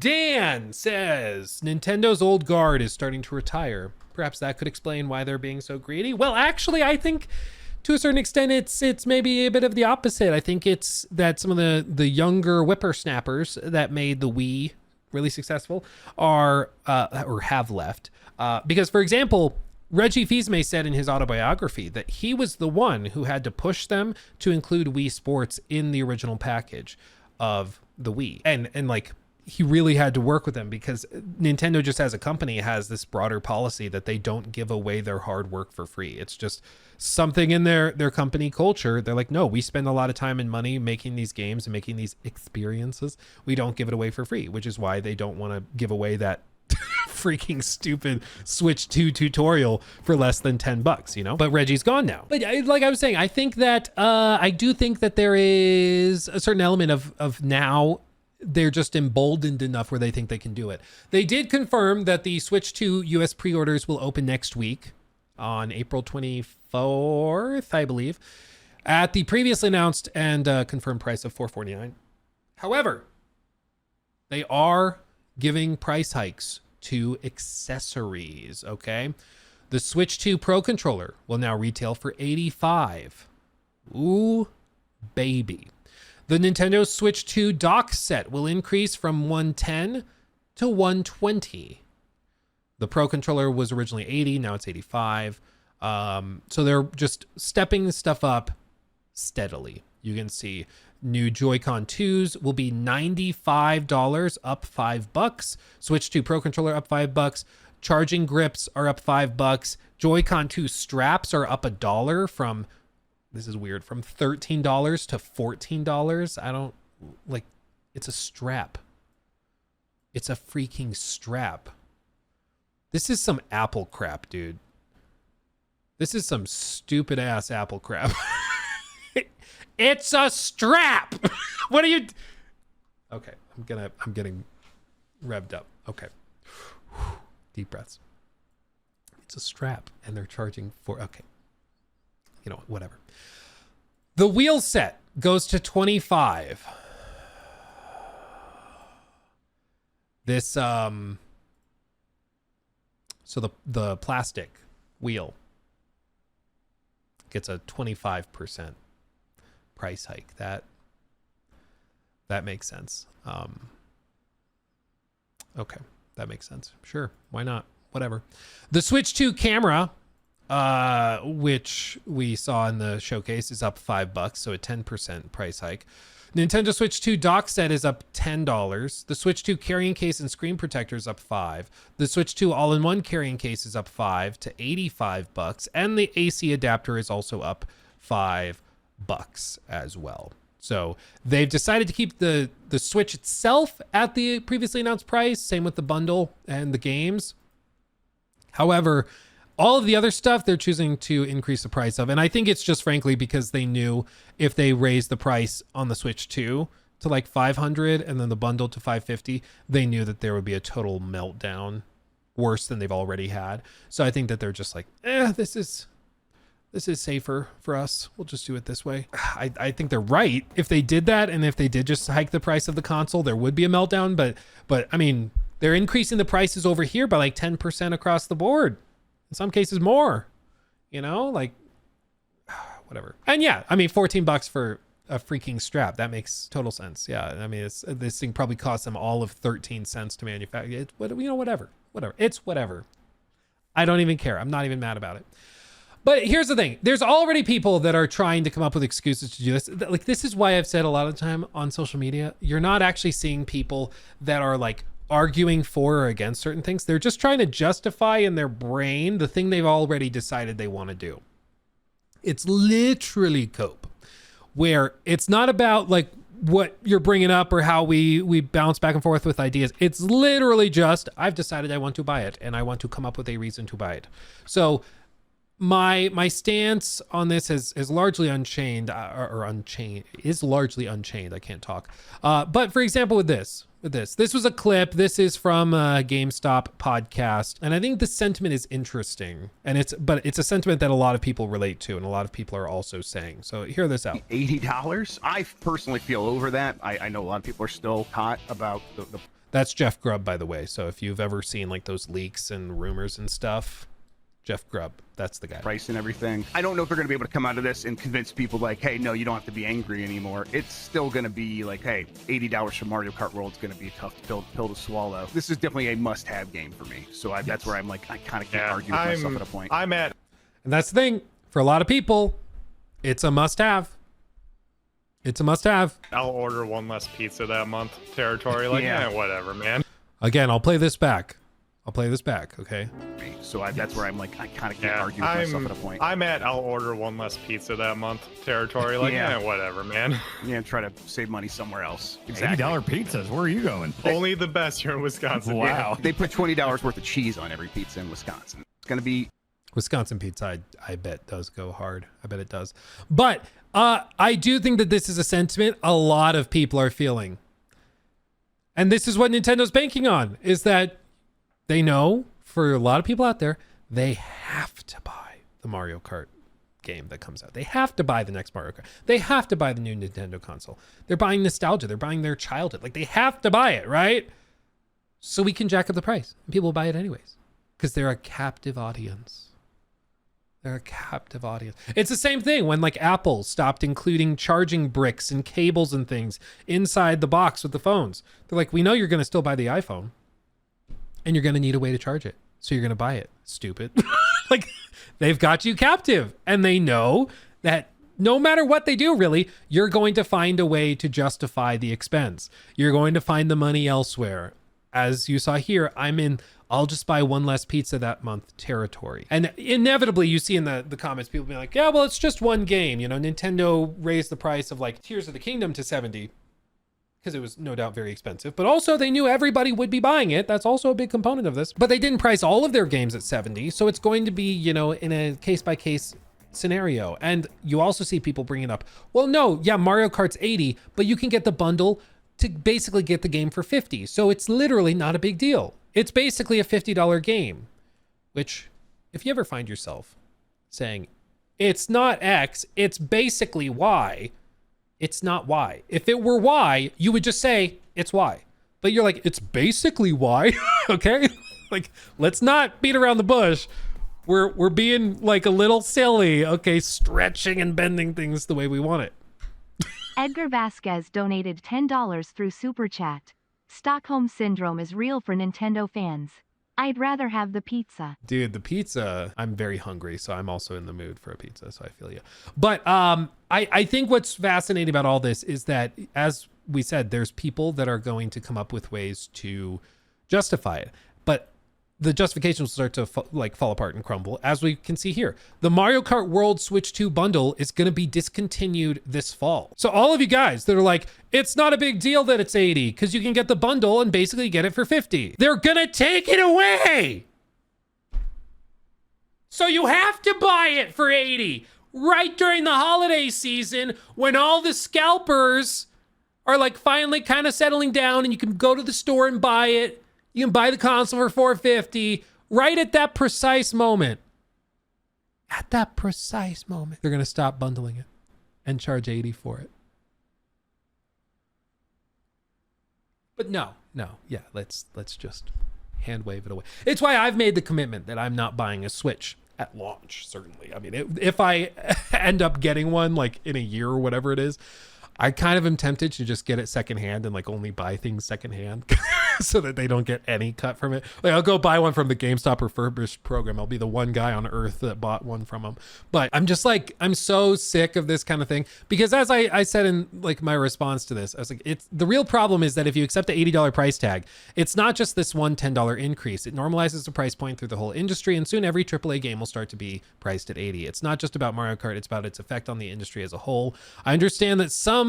Dan says Nintendo's old guard is starting to retire. Perhaps that could explain why they're being so greedy. Well, actually, I think to a certain extent, it's maybe a bit of the opposite. I think it's that some of the younger whippersnappers that made the Wii really successful are or have left. Because, for example, Reggie Fils-Aimé said in his autobiography that he was the one who had to push them to include Wii Sports in the original package of the Wii. And like, he really had to work with them because Nintendo just as a company has this broader policy that they don't give away their hard work for free. It's just something in their company culture. They're like, no, we spend a lot of time and money making these games and making these experiences. We don't give it away for free, which is why they don't want to give away that freaking stupid Switch 2 tutorial for less than $10, you know? But Reggie's gone now. But like I was saying, I think that I do think that there is a certain element of now they're just emboldened enough where they think they can do it. They did confirm that the Switch 2 US pre-orders will open next week on April 24th, I believe, at the previously announced and confirmed price of $449. However, they are giving price hikes to accessories, okay? The Switch 2 Pro controller will now retail for $85. Ooh, baby. The Nintendo Switch 2 dock set will increase from $110 to $120. The Pro controller was originally $80, now it's $85. So they're just stepping stuff up steadily. You can see new Joy-Con 2s will be $95, up $5. Switch 2 Pro controller up $5. Charging grips are up $5. Joy-Con 2 straps are up $1 from, this is weird, from $13 to $14. I don't like, it's a strap. It's a freaking strap. This is some Apple crap, dude. This is some stupid ass Apple crap. It's a strap. What are you? Okay, I'm getting revved up. Okay. Deep breaths. It's a strap and they're charging for, okay. You know, whatever. The wheel set goes to $25. This so the plastic wheel gets a 25% price hike. That makes sense. Okay, that makes sense. Sure, why not? Whatever. The Switch 2 camera, which we saw in the showcase, is up $5, so a 10% price hike. Nintendo Switch 2 dock set is up $10. The Switch 2 carrying case and screen protector is up $5. The Switch 2 all-in-one carrying case is up $5 to $85, and the AC adapter is also up $5 as well. So they've decided to keep the Switch itself at the previously announced price. Same with the bundle and the games. However, all of the other stuff they're choosing to increase the price of. And I think it's just frankly because they knew if they raised the price on the Switch 2 to like $500 and then the bundle to $550, they knew that there would be a total meltdown worse than they've already had. So I think that they're just like, this is safer for us. We'll just do it this way. I think they're right. If they did that and if they did just hike the price of the console, there would be a meltdown. But I mean, they're increasing the prices over here by like 10% across the board. In some cases more, you know, like whatever. And yeah, I mean, $14 for a freaking strap. That makes total sense. Yeah. I mean, this thing probably cost them all of 13 cents to manufacture. Whatever. It's whatever. I don't even care. I'm not even mad about it. But here's the thing. There's already people that are trying to come up with excuses to do this. Like, this is why I've said a lot of the time on social media, you're not actually seeing people that are like arguing for or against certain things. They're just trying to justify in their brain the thing they've already decided they want to do. It's literally cope, where it's not about like what you're bringing up or how we bounce back and forth with ideas. It's literally just, I've decided I want to buy it and I want to come up with a reason to buy it. So my stance on this is largely unchained, is largely unchained. I can't talk. But for example, with this was a clip. This is from a GameStop podcast. And I think the sentiment is interesting, and it's a sentiment that a lot of people relate to. And a lot of people are also saying, so hear this out. $80. I personally feel over that. I know a lot of people are still hot about the That's Jeff Grubb, by the way. So if you've ever seen like those leaks and rumors and stuff, Jeff Grubb, that's the guy. Price and everything. I don't know if they're going to be able to come out of this and convince people like, hey, no, you don't have to be angry anymore. It's still going to be like, hey, $80 for Mario Kart World is going to be a tough pill to swallow. This is definitely a must-have game for me. So that's where I'm like, I kind of can't argue with myself at a point. And that's the thing. For a lot of people, it's a must-have. It's a must-have. I'll order one less pizza that month territory. Like, yeah, whatever, man. Again, I'll play this back. Okay? So that's where I'm like, I kind of can't argue with myself at a point. I'll order one less pizza that month territory. Like, yeah, whatever, man. Yeah, try to save money somewhere else. Exactly. $80 pizzas. Where are you going? Only the best here in Wisconsin. Wow. Yeah, they put $20 worth of cheese on every pizza in Wisconsin. It's going to be... Wisconsin pizza, I bet does go hard. I bet it does. But I do think that this is a sentiment a lot of people are feeling. And this is what Nintendo's banking on, is that they know, for a lot of people out there, they have to buy the Mario Kart game that comes out. They have to buy the next Mario Kart. They have to buy the new Nintendo console. They're buying nostalgia. They're buying their childhood. Like, they have to buy it, right? So we can jack up the price. And people will buy it anyways. Because they're a captive audience. They're a captive audience. It's the same thing when, like, Apple stopped including charging bricks and cables and things inside the box with the phones. They're like, we know you're going to still buy the iPhone. And you're going to need a way to charge it. So you're going to buy it. Stupid. Like, they've got you captive. And they know that no matter what they do, really, you're going to find a way to justify the expense. You're going to find the money elsewhere. As you saw here, I'm in, I'll just buy one less pizza that month territory. And inevitably, you see in the comments, people being like, yeah, well, it's just one game. You know, Nintendo raised the price of like Tears of the Kingdom to $70. Because it was no doubt very expensive, but also they knew everybody would be buying it. That's also a big component of this. But they didn't price all of their games at $70, so it's going to be, you know, in a case-by-case scenario. And you also see people bringing up, well, no, yeah, Mario Kart's $80, but you can get the bundle to basically get the game for $50. So it's literally not a big deal. It's basically a $50 game, which if you ever find yourself saying, it's not X, it's basically Y, it's not Y. If it were Y, you would just say it's Y. But you're like, it's basically Y. Okay? Like, let's not beat around the bush. We're being like a little silly, okay, stretching and bending things the way we want it. Edgar Vasquez donated $10 through Super Chat. Stockholm Syndrome is real for Nintendo fans. I'd rather have the pizza. Dude, the pizza, I'm very hungry, so I'm also in the mood for a pizza, so I feel you. But I think what's fascinating about all this is that, as we said, there's people that are going to come up with ways to justify it. But the justifications will start to fall apart and crumble, as we can see here. The Mario Kart World Switch 2 bundle is going to be discontinued this fall. So all of you guys that are like, it's not a big deal that it's 80 because you can get the bundle and basically get it for 50. They're going to take it away. So you have to buy it for 80 right during the holiday season when all the scalpers are like finally kind of settling down and you can go to the store and buy it. You can buy the console for $450 right at that precise moment. At that precise moment, they're going to stop bundling it and charge $80 for it. But no, yeah, let's just hand wave it away. It's why I've made the commitment that I'm not buying a Switch at launch, certainly. I mean, if I end up getting one like in a year or whatever it is, I kind of am tempted to just get it secondhand and like only buy things secondhand so that they don't get any cut from it. Like I'll go buy one from the GameStop refurbished program. I'll be the one guy on earth that bought one from them. But I'm just like, I'm so sick of this kind of thing because as I said in like my response to this, I was like, it's the real problem is that if you accept the $80 price tag, it's not just this one $10 increase. It normalizes the price point through the whole industry and soon every AAA game will start to be priced at 80. It's not just about Mario Kart. It's about its effect on the industry as a whole. I understand that some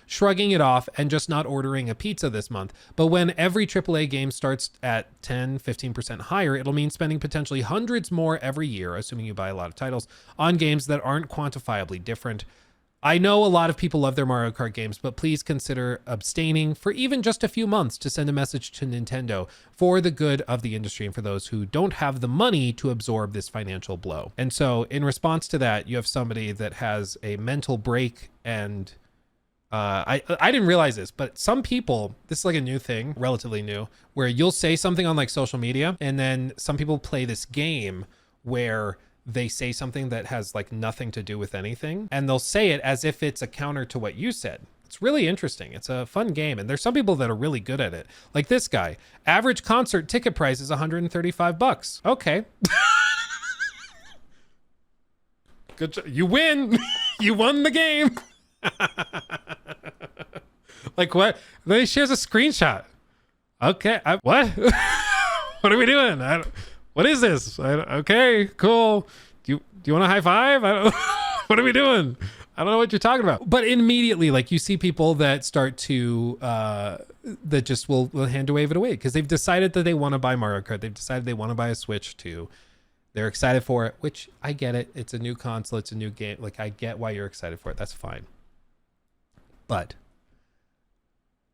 shrugging it off and just not ordering a pizza this month. But when every AAA game starts at 10, 15% higher, it'll mean spending potentially hundreds more every year, assuming you buy a lot of titles, on games that aren't quantifiably different. I know a lot of people love their Mario Kart games, but please consider abstaining for even just a few months to send a message to Nintendo for the good of the industry and for those who don't have the money to absorb this financial blow. And so in response to that, you have somebody that has a mental break and I didn't realize this, but some people, this is like a new thing, relatively new, where you'll say something on like social media, and then some people play this game where they say something that has like nothing to do with anything, and they'll say it as if it's a counter to what you said. It's really interesting. It's a fun game, and there's some people that are really good at it. Like this guy, average concert ticket price is $135. Okay. Good job. You win. You won the game. Like what? Then he shares a screenshot. Okay. What? What are we doing? What is this? Okay, cool. Do you want a high five? What are we doing? I don't know what you're talking about. But immediately, like you see people that start to, that just will hand wave it away because they've decided that they want to buy Mario Kart. They've decided they want to buy a Switch 2. They're excited for it, which I get it. It's a new console. It's a new game. Like I get why you're excited for it. That's fine. But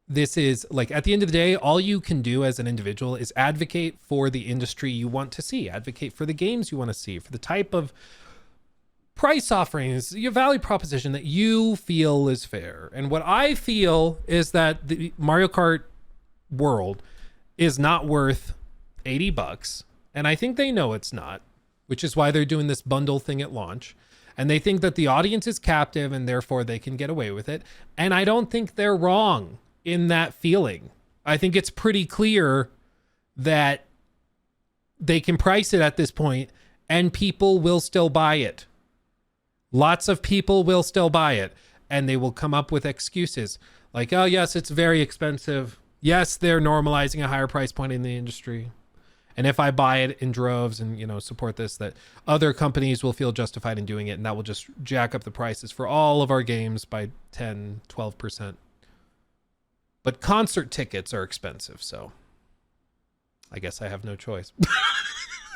this is like, at the end of the day, all you can do as an individual is advocate for the industry you want to see, advocate for the games you want to see, for the type of price offerings, your value proposition that you feel is fair. And what I feel is that the Mario Kart World is not worth $80. And I think they know it's not, which is why they're doing this bundle thing at launch. And they think that the audience is captive and therefore they can get away with it. And I don't think they're wrong in that feeling. I think it's pretty clear that they can price it at this point and people will still buy it. Lots of people will still buy it, and they will come up with excuses like, oh yes, it's very expensive. Yes, they're normalizing a higher price point in the industry. And if I buy it in droves and, you know, support this, that other companies will feel justified in doing it, and that will just jack up the prices for all of our games by 10, 12%. But concert tickets are expensive, so I guess I have no choice.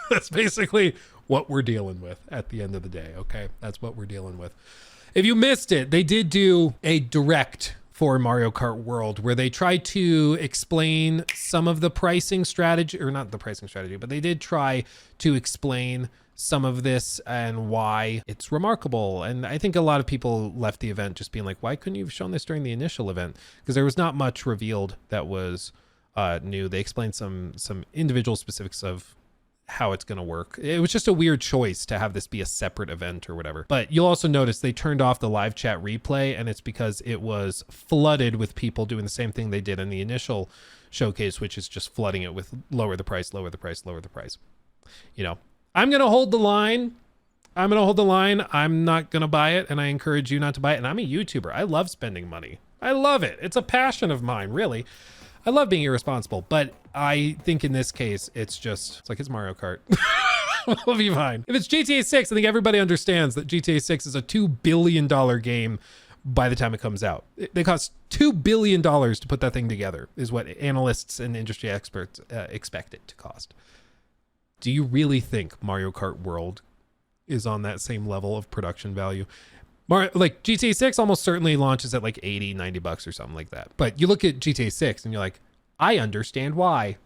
That's basically what we're dealing with at the end of the day, okay? That's what we're dealing with. If you missed it, they did do a direct for Mario Kart World where they tried to explain some of the pricing strategy, or not the pricing strategy, but they did try to explain some of this and why it's remarkable. And I think a lot of people left the event just being like, why couldn't you have shown this during the initial event? Because there was not much revealed that was new. They explained some individual specifics of how it's going to work. It was just a weird choice to have this be a separate event or whatever. But you'll also notice they turned off the live chat replay, and it's because it was flooded with people doing the same thing they did in the initial showcase, which is just flooding it with lower the price, lower the price, lower the price. You know, I'm going to hold the line. I'm not going to buy it, and I encourage you not to buy it. And I'm a YouTuber. I love spending money. I love it. It's a passion of mine, really. I love being irresponsible, but I think in this case, it's like it's Mario Kart. We'll be fine. If it's GTA 6, I think everybody understands that GTA 6 is a $2 billion game by the time it comes out. They cost $2 billion to put that thing together, is what analysts and industry experts expect it to cost. Do you really think Mario Kart World is on that same level of production value? Like GTA 6 almost certainly launches at like $80, $90 or something like that. But you look at GTA 6 and you're like, I understand why.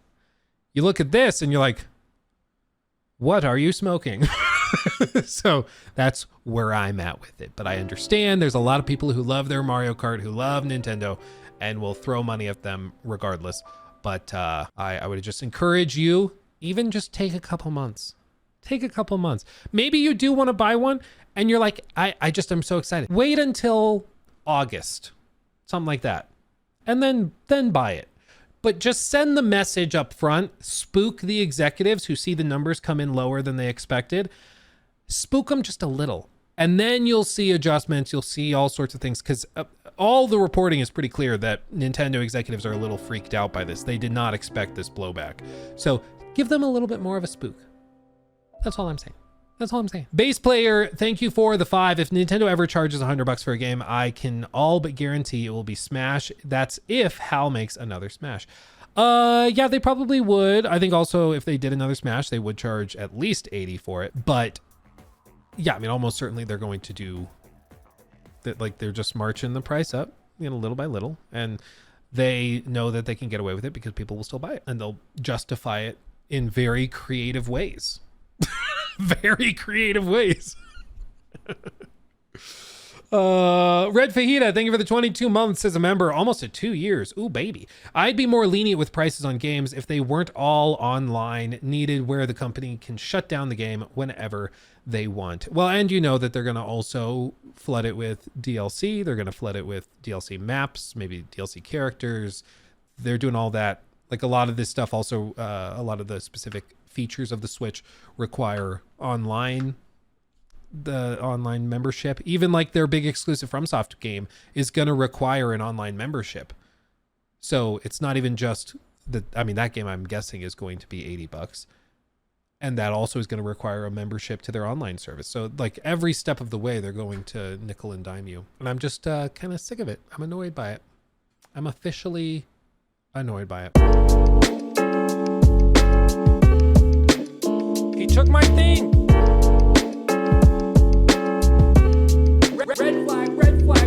You look at this and you're like, what are you smoking? So that's where I'm at with it. But I understand there's a lot of people who love their Mario Kart, who love Nintendo, and will throw money at them regardless. But I would just encourage you, even just take a couple months. Take a couple months. Maybe you do want to buy one and you're like, I'm so excited. Wait until August, something like that. And then buy it. But just send the message up front, spook the executives who see the numbers come in lower than they expected. Spook them just a little. And then you'll see adjustments. You'll see all sorts of things, because all the reporting is pretty clear that Nintendo executives are a little freaked out by this. They did not expect this blowback. So give them a little bit more of a spook. That's all I'm saying. That's all I'm saying. Base player, thank you for the 5. If Nintendo ever charges $100 for a game, I can all but guarantee it will be Smash. That's if HAL makes another Smash. Yeah, they probably would. I think also if they did another Smash, they would charge at least $80 for it. But yeah, I mean, almost certainly they're going to do that. Like, they're just marching the price up, you know, little by little. And they know that they can get away with it because people will still buy it, and they'll justify it in very creative ways. Very creative ways. Red Fajita, thank you for the 22 months as a member, almost at 2 years. Ooh, baby. I'd be more lenient with prices on games if they weren't all online, needed where the company can shut down the game whenever they want. Well, and you know that they're going to also flood it with DLC. They're going to flood it with DLC maps, maybe DLC characters. They're doing all that. Like a lot of this stuff also, a lot of the specific features of the Switch require the online membership. Even like their big exclusive FromSoft game is going to require an online membership. So it's not even just that game I'm guessing is going to be $80. And that also is going to require a membership to their online service. So like every step of the way, they're going to nickel and dime you. And I'm just kind of sick of it. I'm annoyed by it. I'm officially annoyed by it. He took my thing. Red flag, red flag.